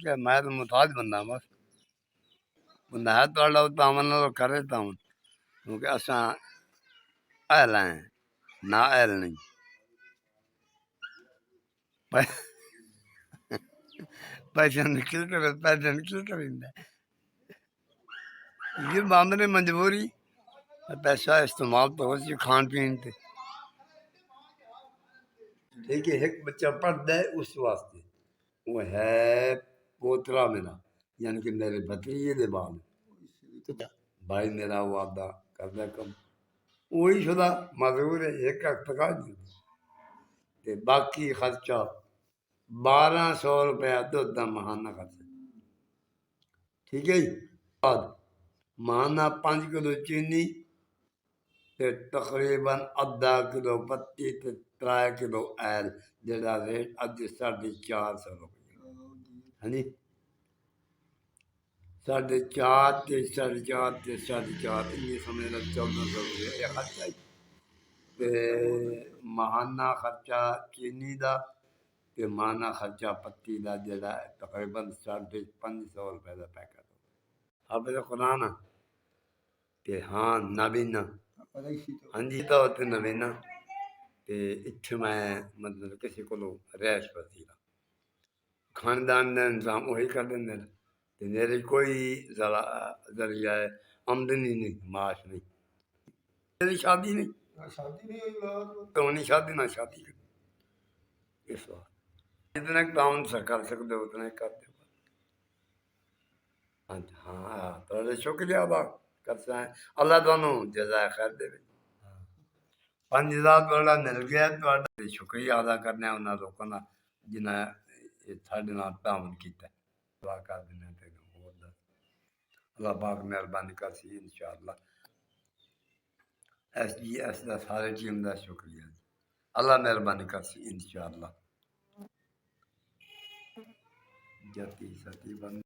कि मैं तो मुताज बंदा बस बंदा है तो तावन करे तावन क्योंकि असा अहल हैं ना अहल नहीं पैसे निकलते रहता ये मामले मजबूरी पैसा इस्तेमाल तो हो सी खान पीन ते ठीक है एक बच्चा पढ़ता है उस वास्ते वो है पोतरा मेरा यानी कि मेरे भतीजे दे बाल भाई मेरा वो आदा करदा कम वही शुदा मजबूर है एक तका ते बाकी खर्चा 1200 रुपया दुध का महाना खर्चा ठीक है जी बाद महाना 5 किलो चीनी ते तकरीबन अद्धा किलो पत्ती ते 3 किलो ऐल जेड़ा रेट अज 450 रुपये हाँ जी 4.5 ते 4.5 ते 4.5 इन्नी समझ लो 1400 रुपये ये खर्चा ही ते महाना खर्चा चीनी का ते महाना खर्चा पत्ती का जेड़ा तकरीबन 550 रुपये का पैकेट आप कुरान ते हाँ नवीना हाँ जी तो नवीना ते इत्थे मैं मतलब किसी को रैश पसी खानदान का इंतजाम वही कर देंगे ते मेरी कोई जरिया है आमदनी नहीं माश नहीं मेरी शादी नहीं तो नहीं शादी ना शादी इस बात जितने काम से कर सकते हो उतने कर दो हाँ हाँ तो शुक्रिया अदा करते हैं अल्लाह दोनों जजाय खैर दे 5000 वाला मिल गया तो शुक्रिया अदा करने उन्होंने लोगों का जिन्हें साढ़े नाल तावन किया दुआ कर देने होर दस अल्लाह पाक मेहरबानी कर सी इंशाअल्लाह SGS का सारे टीम का शुक्रिया अल्लाह मेहरबानी कर सी इंशाअल्लाह जती सती बंद